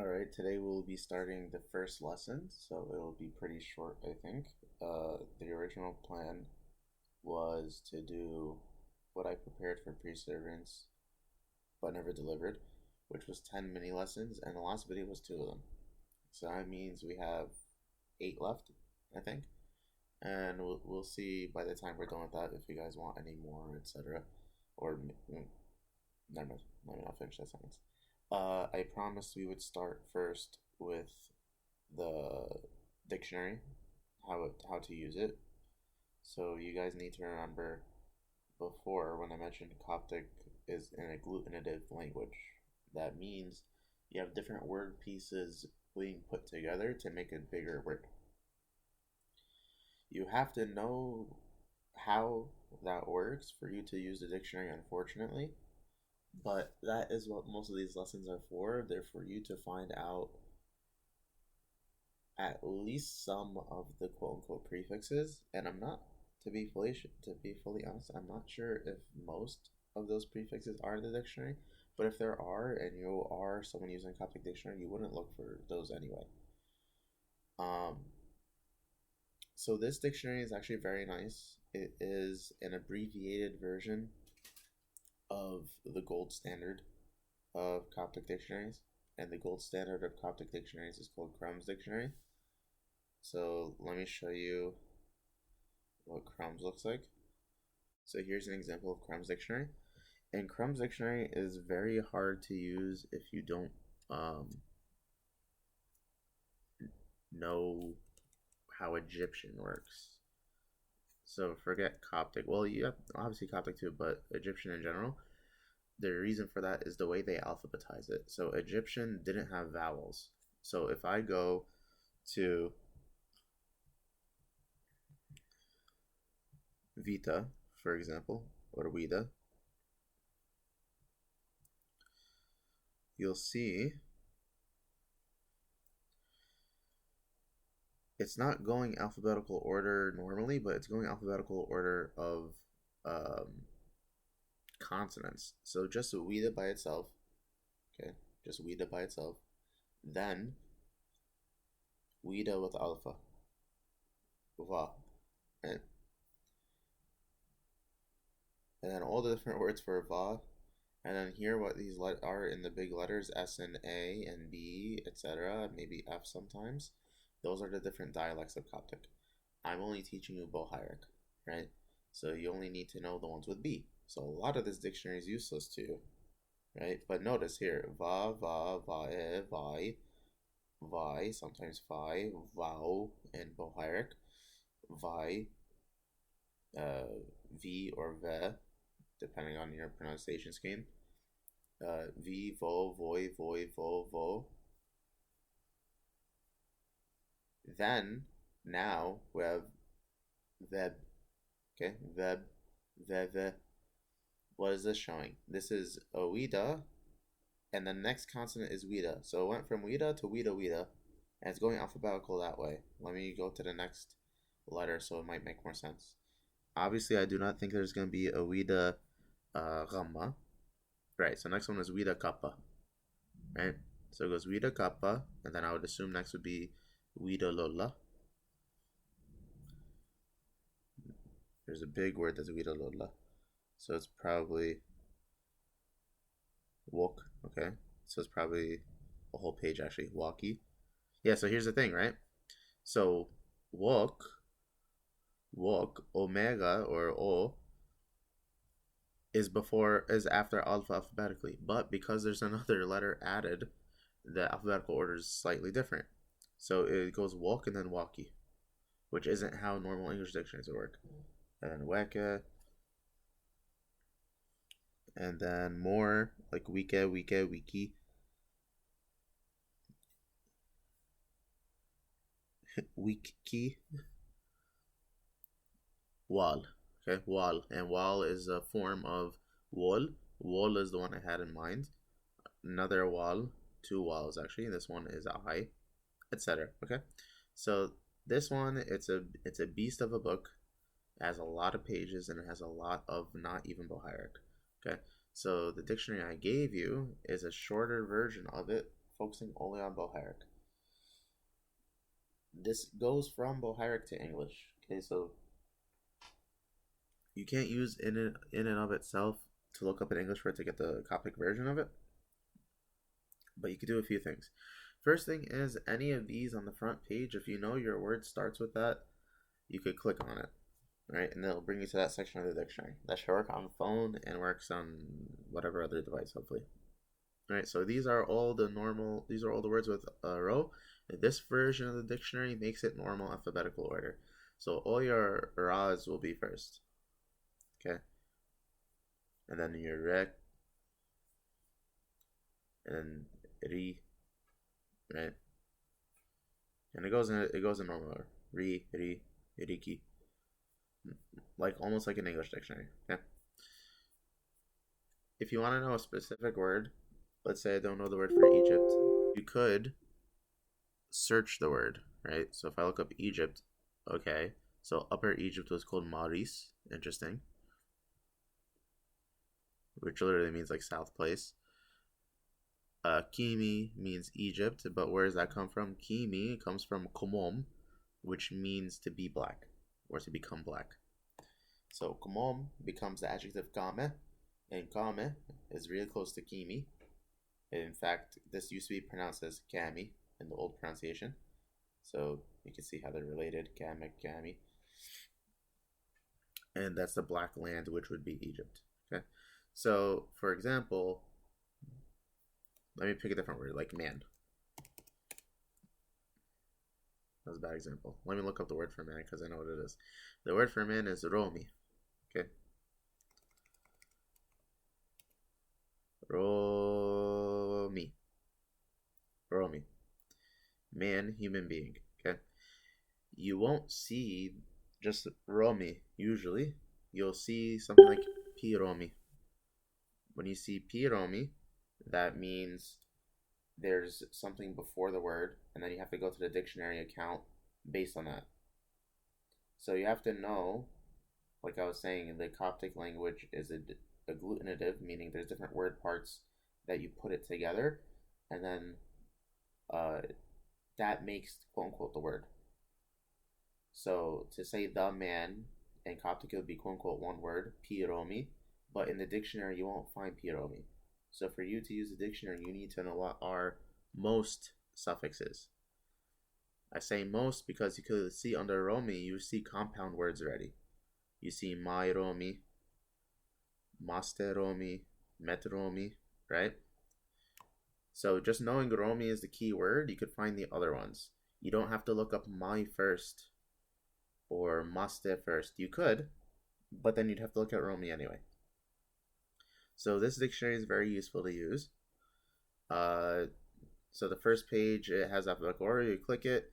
Alright, today we'll be starting the first lesson, so it'll be pretty short, I think. The original plan was to do what I prepared for pre-servants but never delivered, which was 10 mini lessons, and the last video was 2 of them. So that means we have 8 left, I think. And we'll see by the time we're done with that if you guys want any more, etc. Or, never mind, let me not finish that sentence. I promised we would start first with the dictionary, how to use it. So you guys need to remember before when I mentioned Coptic is an agglutinative language. That means you have different word pieces being put together to make a bigger word. You have to know how that works for you to use the dictionary, unfortunately. But that is what most of these lessons are for. They're for you to find out at least some of the quote unquote prefixes. And I'm not to be fully honest, I'm not sure if most of those prefixes are in the dictionary. But if there are, and you are someone using Coptic dictionary, you wouldn't look for those anyway. Um, so this dictionary is actually very nice. It is an abbreviated version of the gold standard of Coptic dictionaries, and the gold standard of Coptic dictionaries is called Crumb's Dictionary. So let me show you what Crumb's looks like. So here's an example of Crumb's Dictionary. And Crumb's Dictionary is very hard to use if you don't know how Egyptian works. So forget Coptic. Well, you have obviously Coptic too, but Egyptian in general. The reason for that is the way they alphabetize it. So Egyptian didn't have vowels. So if I go to Vita, for example, or Wida, you'll see it's not going alphabetical order normally, but it's going alphabetical order of consonants. So just Wida by itself, okay, just Wida by itself, then Wida with alpha, Va, and, and then all the different words for Va, and then here what these are in the big letters S and A and B, etc., maybe F sometimes. Those are the different dialects of Coptic. I'm only teaching you Bohairic, right? So you only need to know the ones with B. So a lot of this dictionary is useless to you, right? But notice here, va, vae, vai, vi, sometimes vi, vau in Bohairic, vi, v or ve, depending on your pronunciation scheme. V, vo, voi, voi, vo. Then, now, we have veb, okay? Veb, veve. What is this showing? This is Oida, and the next consonant is Wida. So it went from Wida to Wida, and it's going alphabetical that way. Let me go to the next letter so it might make more sense. Obviously, I do not think there's going to be a Wida Gamma. Right, so next one is Wida Kappa. Right? So it goes Wida Kappa, and then I would assume next would be Wida Lola. There's a big word that's Wida Lola. So it's probably Wok, okay? So it's probably a whole page actually. Walkie. Yeah, so here's the thing, right? So Wok, Omega or O is after alpha alphabetically. But because there's another letter added, the alphabetical order is slightly different. So it goes Wok and then Walkie, which isn't how normal English dictionaries work. And then Weke, and then more like Wiki, Wiki, Wal. Okay, Wal. And Wal is a form of Wol. Wol is the one I had in mind. Another Wal, 2 Wals actually. This one is I, etc. Okay, so this one it's a beast of a book. It has a lot of pages and it has a lot of not even Bohairic. Okay, so the dictionary I gave you is a shorter version of it focusing only on Bohairic. This goes from Bohairic to English. Okay, so you can't use in and of itself to look up an English word to get the Coptic version of it, but you could do a few things. First thing is, any of these on the front page, if you know your word starts with that, you could click on it, right? And it'll bring you to that section of the dictionary. That should work on phone and works on whatever other device, hopefully. All right, so these are all the words with a row. This version of the dictionary makes it normal alphabetical order. So all your ras will be first. Okay. And then your rek. And then ri. Right? And it goes in normal order. Ri, riki. Like almost like an English dictionary. Okay. If you want to know a specific word, let's say I don't know the word for Egypt, you could search the word, right? So if I look up Egypt, okay, so Upper Egypt was called Maris, interesting, which literally means like South Place. Kimi means Egypt, but where does that come from? Kimi comes from Komom, which means to be black or to become black. So Komom becomes the adjective Kame, and Kame is really close to Kimi. In fact, this used to be pronounced as Kami in the old pronunciation. So you can see how they're related, Kami. And that's the black land, which would be Egypt. Okay. So, for example, let me pick a different word, like man. That was a bad example. Let me look up the word for man because I know what it is. The word for man is Romi. Okay. Romi. Man, human being. Okay. You won't see just Romi usually. You'll see something like Piromi. When you see Piromi, that means there's something before the word, and then you have to go to the dictionary account based on that. So you have to know, like I was saying, the Coptic language is agglutinative, meaning there's different word parts that you put it together, and then that makes quote unquote the word. So to say the man in Coptic, it would be quote unquote one word, Piromi, but in the dictionary you won't find Piromi. So for you to use the dictionary, you need to know what are most suffixes. I say most because you could see under Romi, you see compound words already. You see my Romi, master Romi, met Romi, right? So just knowing Romi is the key word, you could find the other ones. You don't have to look up my first or master first. You could, but then you'd have to look at Romi anyway. So this dictionary is very useful to use. So the first page, it has alphabetical order. You click it.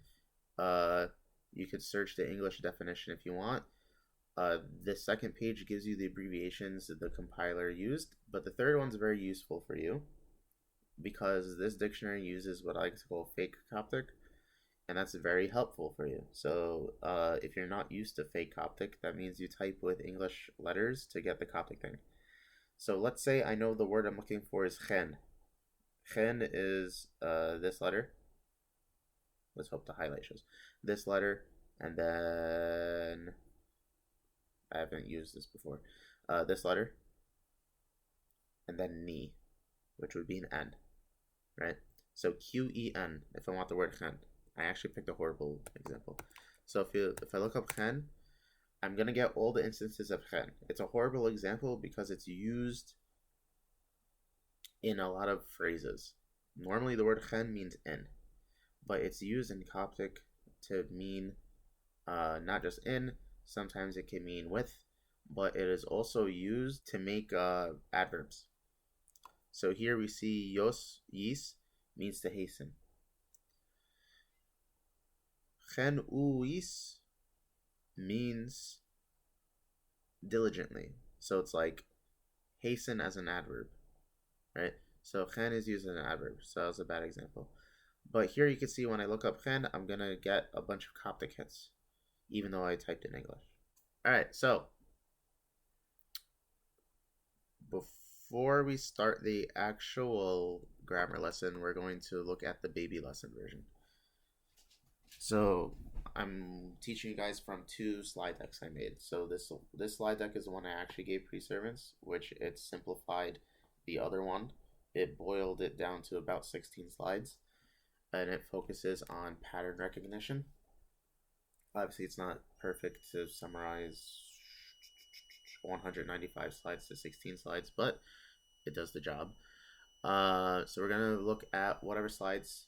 You could search the English definition if you want. The second page gives you the abbreviations that the compiler used, but the third one's very useful for you because this dictionary uses what I like to call fake Coptic, and that's very helpful for you. So if you're not used to fake Coptic, that means you type with English letters to get the Coptic thing. So let's say I know the word I'm looking for is chen. Chen is this letter. Let's hope the highlight shows. This letter, and then I haven't used this before. This letter, and then ni, which would be an N, right? So Qen, if I want the word chen. I actually picked a horrible example. So if I look up chen, I'm going to get all the instances of chen. It's a horrible example because it's used in a lot of phrases. Normally the word chen means in, but it's used in Coptic to mean not just in, sometimes it can mean with, but it is also used to make adverbs. So here we see yos, yis, means to hasten. Chen uis means diligently. So it's like hasten as an adverb, right? So chen is used as an adverb. So that was a bad example. But here you can see when I look up chen, I'm going to get a bunch of Coptic hits, even though I typed in English. All right, so before we start the actual grammar lesson, we're going to look at the baby lesson version. So I'm teaching you guys from two slide decks I made. So this slide deck is the one I actually gave pre-servants, which it simplified the other one. It boiled it down to about 16 slides, and it focuses on pattern recognition. Obviously, it's not perfect to summarize 195 slides to 16 slides, but it does the job. So we're going to look at whatever slides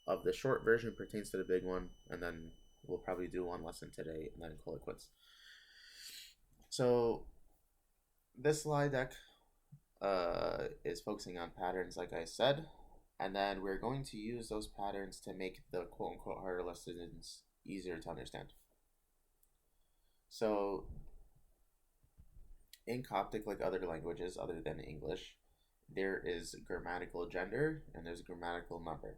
of the short version pertains to the big one, and then we'll probably do one lesson today and then call it quits. So this slide deck is focusing on patterns, like I said, and then we're going to use those patterns to make the quote-unquote harder lessons easier to understand. So in Coptic, like other languages other than English, there is grammatical gender and there's grammatical number.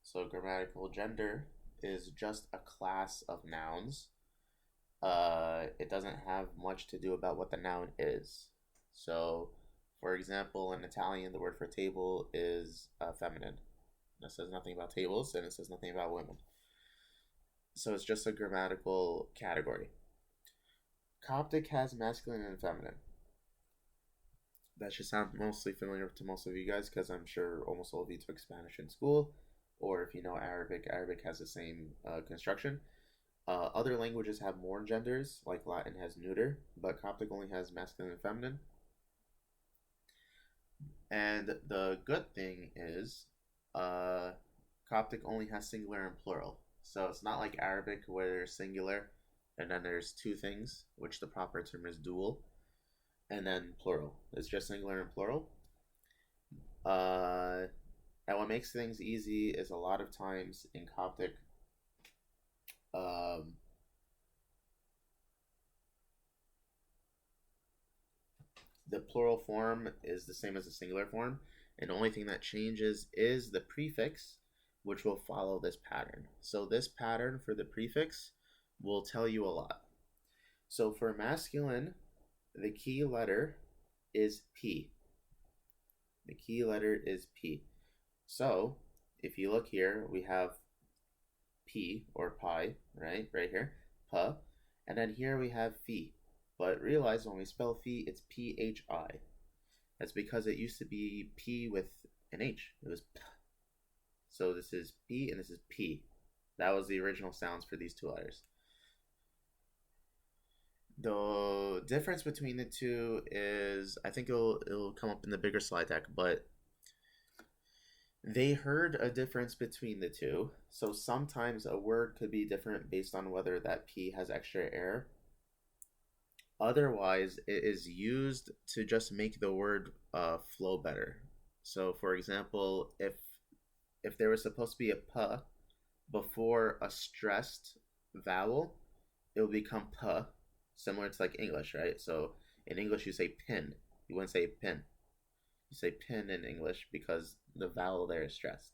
So grammatical gender is just a class of nouns. It doesn't have much to do about what the noun is. So, for example, in Italian, the word for table is feminine. It says nothing about tables, and it says nothing about women. So it's just a grammatical category. Coptic has masculine and feminine. That should sound mostly familiar to most of you guys, because I'm sure almost all of you took Spanish in school, or if you know Arabic, Arabic has the same construction. Other languages have more genders, like Latin has neuter, but Coptic only has masculine and feminine. And the good thing is, Coptic only has singular and plural. So it's not like Arabic where there's singular, and then there's two things, which the proper term is dual, and then plural. It's just singular and plural. And what makes things easy is a lot of times in Coptic, the plural form is the same as the singular form, and the only thing that changes is the prefix, which will follow this pattern. So this pattern for the prefix will tell you a lot. So for masculine, the key letter is P. The key letter is P. So if you look here, we have P or pi, right here, P, and then here we have phi. But realize when we spell phi, it's P-H-I. That's because it used to be P with an H. It was P. So this is P and this is P. That was the original sounds for these two letters. The difference between the two is, I think it'll come up in the bigger slide deck, but they heard a difference between the two. So sometimes a word could be different based on whether that P has extra air. Otherwise, it is used to just make the word flow better. So for example, if there was supposed to be a P before a stressed vowel, it will become P, similar to like English, right? So in English, you say pin. You wouldn't say pin. You say pin in English because the vowel there is stressed.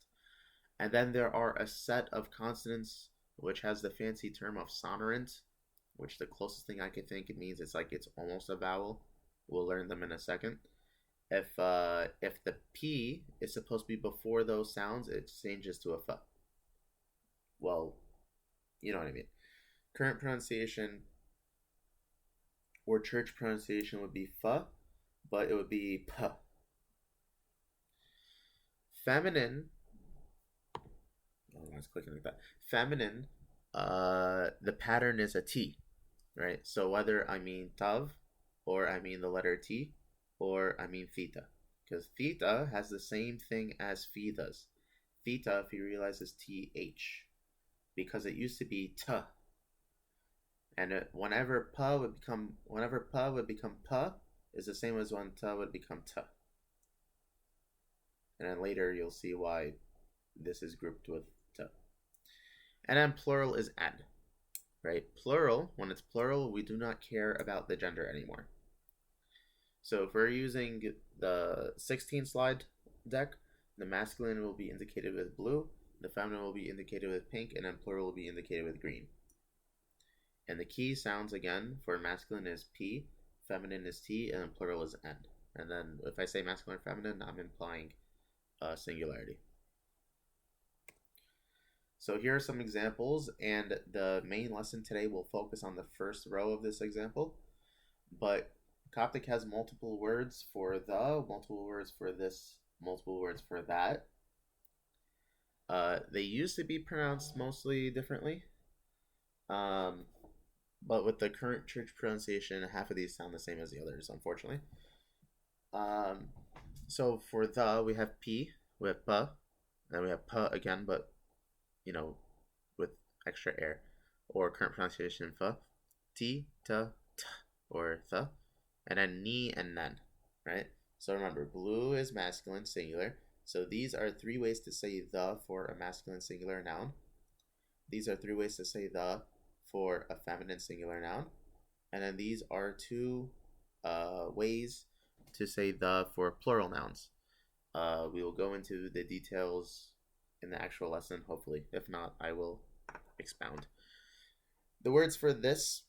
And then there are a set of consonants which has the fancy term of sonorant, which the closest thing I can think it means it's like it's almost a vowel. We'll learn them in a second. If the P is supposed to be before those sounds, it changes to a F. Well, you know what I mean. Current pronunciation or church pronunciation would be F, but it would be P. Feminine, oh, I was clicking like that. Feminine, the pattern is a T, right? So whether I mean tav, or I mean the letter T, or I mean theta, because theta has the same thing as phi does. Theta, if you realize, is TH, because it used to be T, and whenever P would become P, is the same as when T would become T. And then later you'll see why this is grouped with T. And then plural is N, right? Plural, when it's plural, we do not care about the gender anymore. So if we're using the 16 slide deck, the masculine will be indicated with blue, the feminine will be indicated with pink, and then plural will be indicated with green. And the key sounds again for masculine is P, feminine is T, and then plural is N. And then if I say masculine or feminine, I'm implying singularity. So here are some examples, and the main lesson today will focus on the first row of this example. But Coptic has multiple words for the, multiple words for this, multiple words for that. They used to be pronounced mostly differently. But with the current church pronunciation, half of these sound the same as the others, unfortunately. So for the, we have P, we have P, then we have P again, but, you know, with extra air. Or current pronunciation, F, T, T, T, or Th, and then Ni and Nen, right? So remember, blue is masculine, singular. So these are three ways to say the for a masculine singular noun. These are three ways to say the for a feminine singular noun. And then these are two ways to say the for plural nouns. We will go into the details in the actual lesson, hopefully. If not, I will expound. The words for this,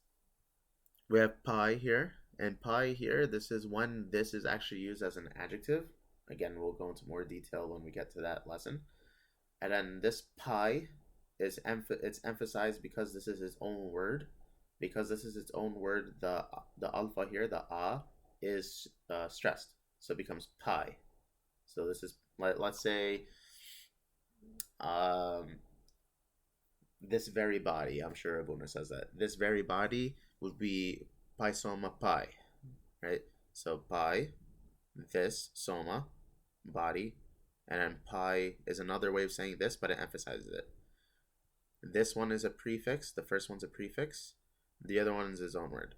we have pi here. And pi here, this is when this is actually used as an adjective. Again, we'll go into more detail when we get to that lesson. And then this pi is it's emphasized because this is its own word. Because this is its own word, the alpha here, the a, is stressed. So it becomes pi. So this is, let's say, this very body. I'm sure Abuna says that. This very body would be pi soma pi, right? So pi, this, soma, body, and then pi is another way of saying this, but it emphasizes it. This one is a prefix. The first one's a prefix. The other one is his own word.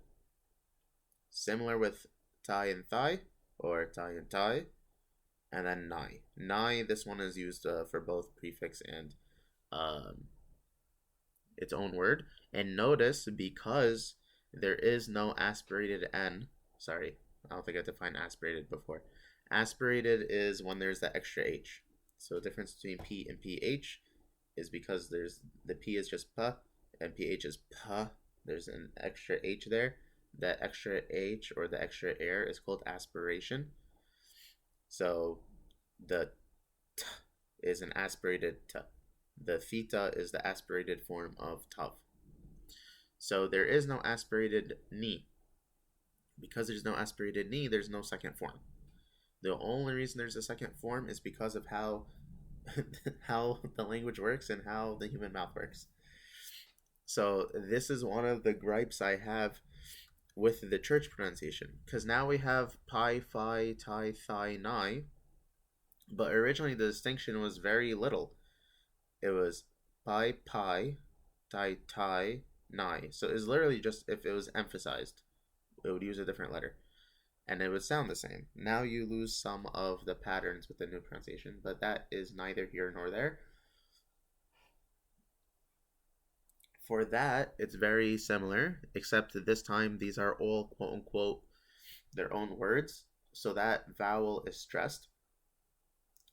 Similar with tai and thigh, or tai and tai, and then nai. Nai, this one is used for both prefix and its own word. And notice, because there is no aspirated N, sorry, I don't think I defined aspirated before. Aspirated is when there's the extra H. So the difference between P and PH is because there's the P is just P and PH is P. There's an extra H there. That extra H or the extra air is called aspiration. So the T is an aspirated T. The theta is the aspirated form of tav. So there is no aspirated ni. Because there's no aspirated ni, there's no second form. The only reason there's a second form is because of how how the language works and how the human mouth works. So this is one of the gripes I have with the church pronunciation, because now we have pi, phi, tai, thigh, nai, but originally the distinction was very little. It was pi, pi, tai, tai, nai. So it's literally just, if it was emphasized, it would use a different letter and it would sound the same. Now you lose some of the patterns with the new pronunciation, but that is neither here nor there. For that, it's very similar, except this time these are all quote-unquote their own words, so that vowel is stressed.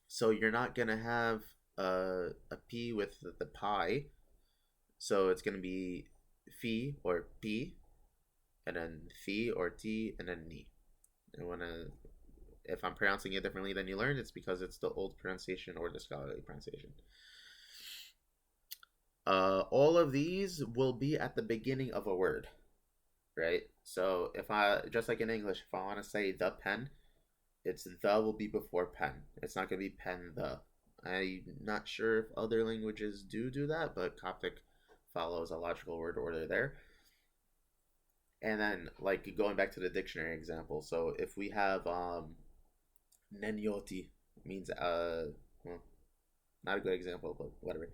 So you're not going to have a P with the pi, so it's going to be phi or P, and then phi or T, and then ni. And if I'm pronouncing it differently than you learned, it's because it's the old pronunciation or the scholarly pronunciation. All of these will be at the beginning of a word, right? So if I, just like in English, if I want to say the pen, it's the will be before pen. It's not going to be pen the. I'm not sure if other languages do that, but Coptic follows a logical word order there. And then, like, going back to the dictionary example, so if we have nenyoti, means well, not a good example, but whatever.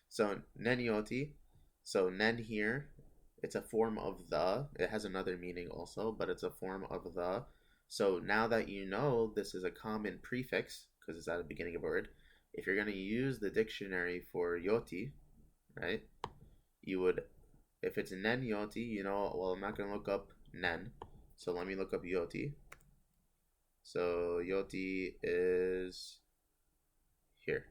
So nenyoti, so nen here, it's a form of the. It has another meaning also, but it's a form of the. So now that you know this is a common prefix, because it's at the beginning of a word, if you're going to use the dictionary for yoti, right, you would, if it's nen yoti, you know, well, I'm not going to look up nen, so let me look up yoti. So yoti is here.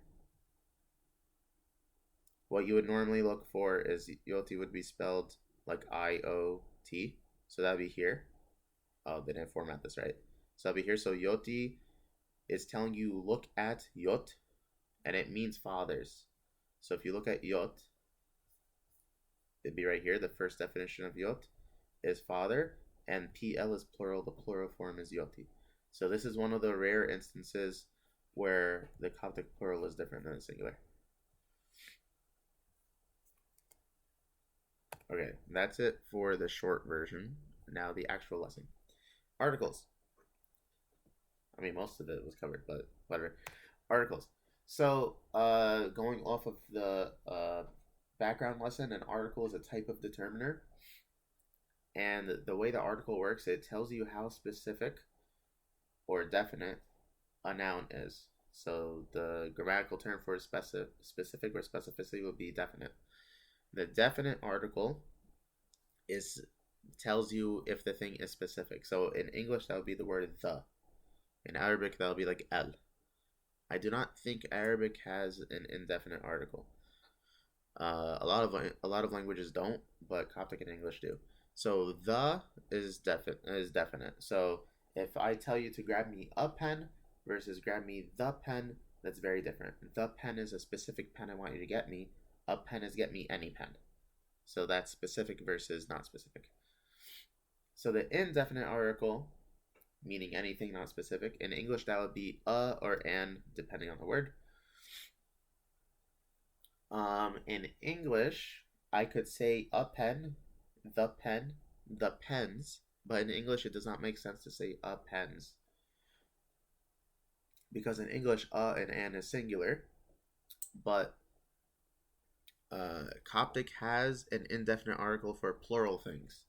What you would normally look for is yoti would be spelled like I-O-T, so that would be here. Oh, they didn't format this right. So that'll be here. So yoti is telling you look at yot, and it means fathers. So if you look at yot, it'd be right here. The first definition of yot is father, and PL is plural. The plural form is yoti. So this is one of the rare instances where the Coptic plural is different than the singular. Okay, that's it for the short version. Now the actual lesson. Articles. I mean, most of it was covered, but whatever. Articles. So, going off of the background lesson, an article is a type of determiner. And the way the article works, it tells you how specific or definite a noun is. So the grammatical term for specific or specificity would be definite. The definite article tells you if the thing is specific. So in English, that would be the word the. In Arabic, that would be like el. I do not think Arabic has an indefinite article. A lot of languages don't, but Coptic and English do. So the is definite. So if I tell you to grab me a pen versus grab me the pen, that's very different. The pen is a specific pen I want you to get me. A pen is get me any pen. So that's specific versus not specific. So the indefinite article, meaning anything not specific, in English that would be a or an, depending on the word. In English, I could say a pen, the pens, but in English it does not make sense to say a pens. Because in English, and an is singular, but Coptic has an indefinite article for plural things.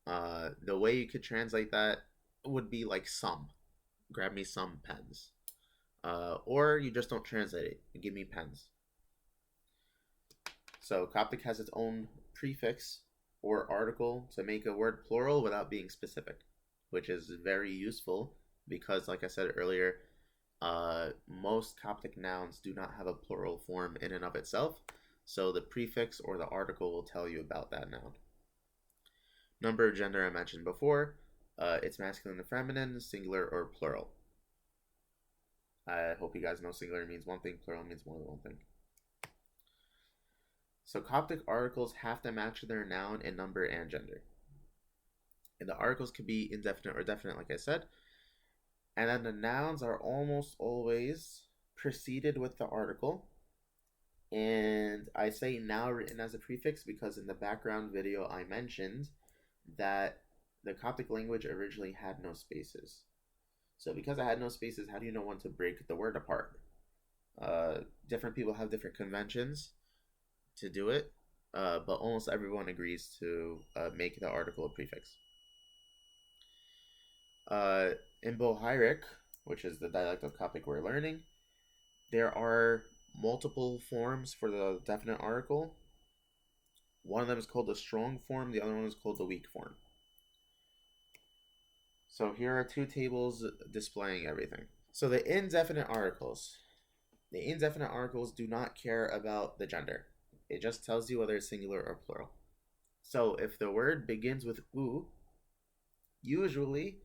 The way you could translate that would be like some. Grab me some pens. Or you just don't translate it. Give me pens. So Coptic has its own prefix or article to make a word plural without being specific, which is very useful because, like I said earlier, most Coptic nouns do not have a plural form in and of itself, so the prefix or the article will tell you about that noun. Number, gender, I mentioned before. It's masculine and feminine, singular or plural. I hope you guys know singular means one thing, plural means more than one thing. So Coptic articles have to match their noun in number and gender. And the articles could be indefinite or definite, like I said. And then the nouns are almost always preceded with the article. And I say now written as a prefix because in the background video I mentioned that the Coptic language originally had no spaces. So because I had no spaces, how do you know when to break the word apart? Different people have different conventions to do it, but almost everyone agrees to make the article a prefix. In Bohairic, which is the dialect of Coptic we're learning, there are multiple forms for the definite article. One of them is called the strong form, the other one is called the weak form. So here are two tables displaying everything. So the indefinite articles do not care about the gender. It just tells you whether it's singular or plural. So if the word begins with u, usually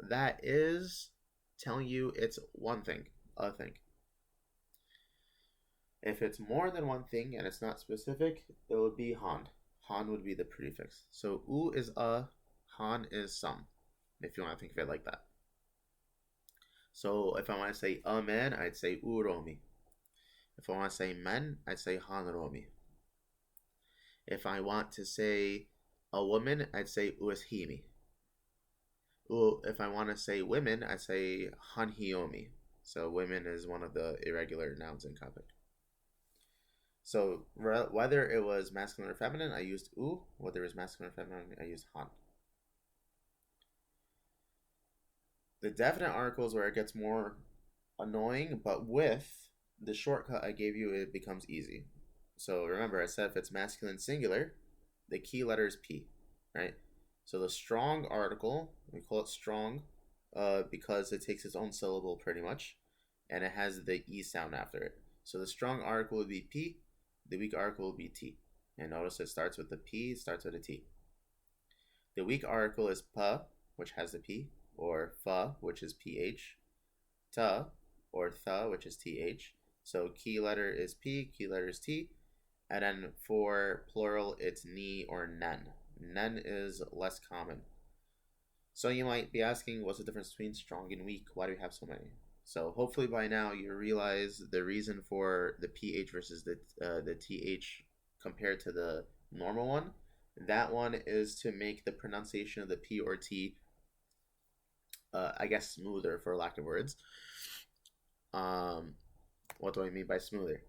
that is telling you it's one thing, a thing. If it's more than one thing and it's not specific, it would be han. Han would be the prefix. So u is a, han is some, if you want to think of it like that. So if I want to say a man, I'd say u romi. If I want to say men, I'd say han romi. If I want to say a woman, I'd say ueshimi. If I want to say women, I'd say hanhiomi. So women is one of the irregular nouns in Coptic. So whether it was masculine or feminine, I used u. Whether it was masculine or feminine, I used han. The definite articles where it gets more annoying, but with the shortcut I gave you, it becomes easy. So remember, I said if it's masculine singular, the key letter is P, right? So the strong article, we call it strong because it takes its own syllable pretty much, and it has the E sound after it. So the strong article would be P, the weak article will be T. And notice it starts with the P, starts with a T. The weak article is P, which has the P, or Fa, which is PH. ta or tha, which is th. So key letter is p, key letter is t. And then for plural, it's ni or nen. Nen is less common. So you might be asking, what's the difference between strong and weak? Why do we have so many? So hopefully by now you realize the reason for the ph versus the th compared to the normal one. That one is to make the pronunciation of the p or t, I guess, smoother, for lack of words. What do I mean by smoother?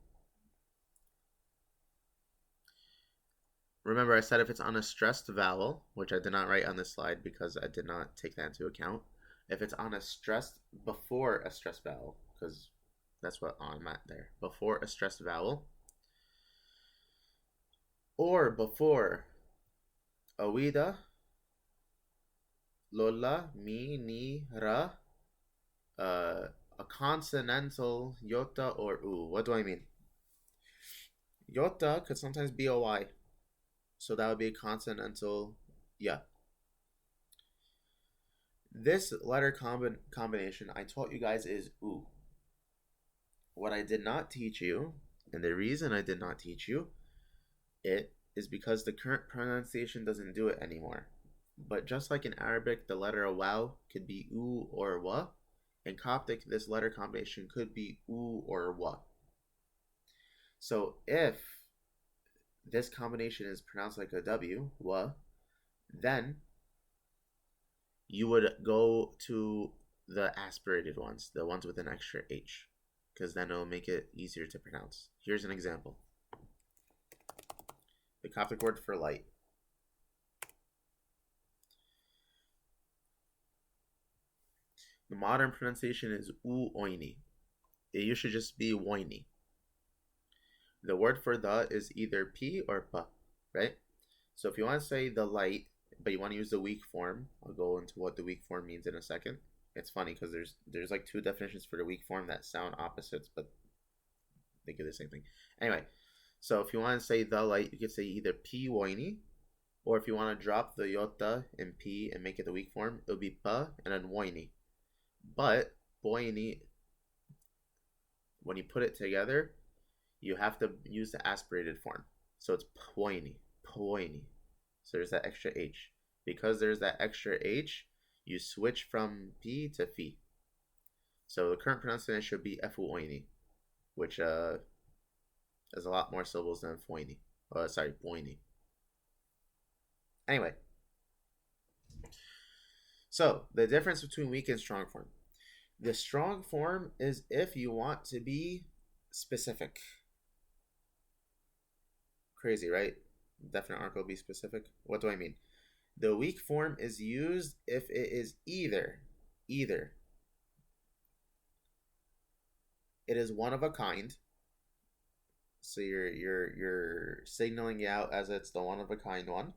Remember, I said if it's on a stressed vowel, which I did not write on this slide because I did not take that into account. If it's on a stressed, before a stressed vowel, because that's what I'm at there, before a stressed vowel, or before awida, lola, mi, ni, ra, a consonantal yota or u. What do I mean? Yota could sometimes be a y, so that would be a consonantal ya. This letter combination I taught you guys is u. What I did not teach you, and the reason I did not teach you it, is because the current pronunciation doesn't do it anymore. But just like in Arabic, the letter waw could be u or wa. In Coptic, this letter combination could be u or wa. So if this combination is pronounced like a w, wa, then you would go to the aspirated ones, the ones with an extra h, because then it'll make it easier to pronounce. Here's an example. The Coptic word for light. The modern pronunciation is u oini. It used to just be woini. The word for the is either p or pa, right? So if you want to say the light, but you want to use the weak form, I'll go into what the weak form means in a second. It's funny because there's like two definitions for the weak form that sound opposites, but they give the same thing. Anyway, so if you want to say the light, you could say either p woini, or if you want to drop the yota in p and make it the weak form, it'll be pa and then woini. But boini, when you put it together, you have to use the aspirated form. So it's poini, poini. So there's that extra h. Because there's that extra h, you switch from p to fi. So the current pronunciation should be efuoini, which has a lot more syllables than foini. Sorry, poini. Anyway, so the difference between weak and strong form. The strong form is if you want to be specific. Crazy, right? Definite article, be specific. What do I mean? The weak form is used if it is either it is one of a kind. So you're signaling out as it's the one of a kind one,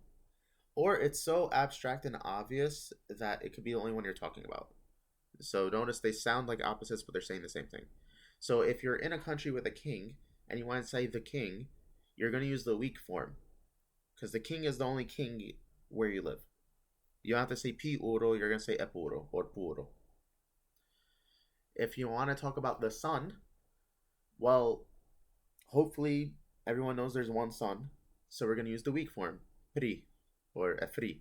or it's so abstract and obvious that it could be the only one you're talking about. So notice they sound like opposites, but they're saying the same thing. So if you're in a country with a king and you want to say the king, you're going to use the weak form because the king is the only king where you live. You don't have to say pi uro, you're going to say epuro or puro. If you want to talk about the sun, well, hopefully everyone knows there's one sun, so we're going to use the weak form, pri or efri.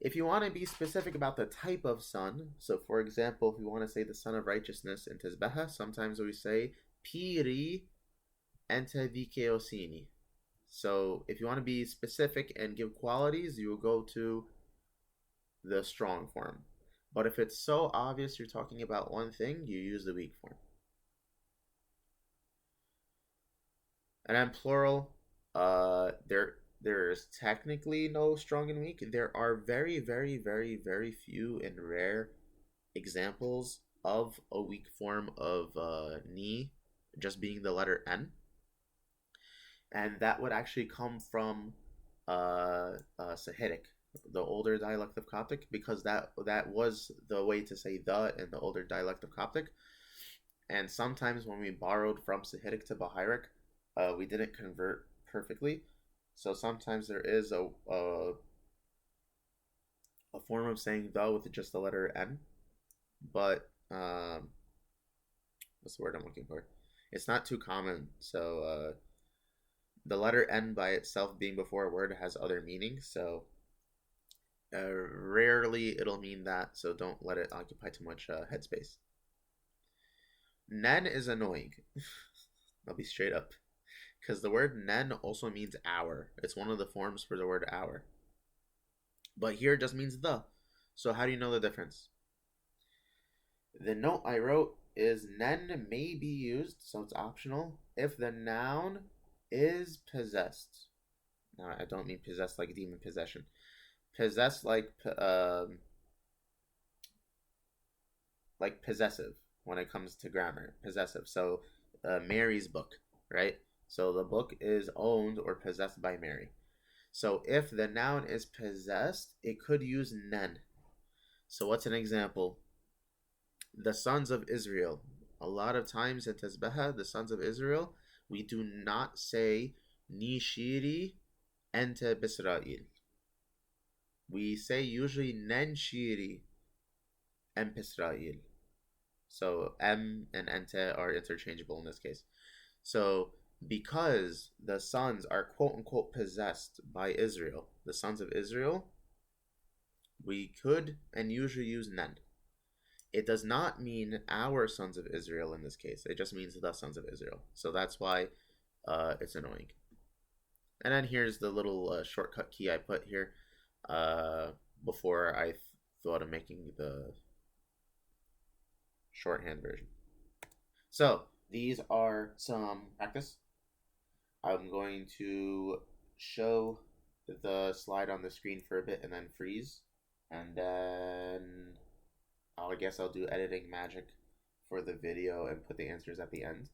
If you want to be specific about the type of sun, so for example, if we want to say the sun of righteousness in Tezbeha, sometimes we say piri ente dikeosini. So if you want to be specific and give qualities, you will go to the strong form. But if it's so obvious you're talking about one thing, you use the weak form. And then plural, there's technically no strong and weak. There are very, very, very, very few and rare examples of a weak form of ni just being the letter n. And that would actually come from Sahidic, the older dialect of Coptic, because that was the way to say the in the older dialect of Coptic. And sometimes when we borrowed from Sahidic to Bahiric, we didn't convert perfectly. So sometimes there is a form of saying the with just the letter n, but what's the word I'm looking for? It's not too common. So the letter N by itself being before a word has other meanings. So rarely it'll mean that. So don't let it occupy too much headspace. Nen is annoying. I'll be straight up. Because the word nen also means hour. It's one of the forms for the word hour. But here it just means the. So how do you know the difference? The note I wrote is nen may be used, so it's optional, if the noun is possessed. Now, I don't mean possessed like demon possession. Possessed like possessive when it comes to grammar. Possessive. So Mary's book, right? So the book is owned or possessed by Mary. So if the noun is possessed, it could use nen. So what's an example? The sons of Israel. A lot of times in Tasbeha, the sons of Israel, we do not say Nishiri ente Bisrael. We say usually Nen Shiri en Bisrael. So M and ente are interchangeable in this case. So because the sons are quote unquote possessed by Israel, the sons of Israel, we could and usually use nen. It does not mean our sons of Israel in this case. It just means the sons of Israel. So that's why it's annoying. And then here's the little shortcut key I put here before I thought of making the shorthand version. So these are some practice. I'm going to show the slide on the screen for a bit and then freeze. And then I guess I'll do editing magic for the video and put the answers at the end.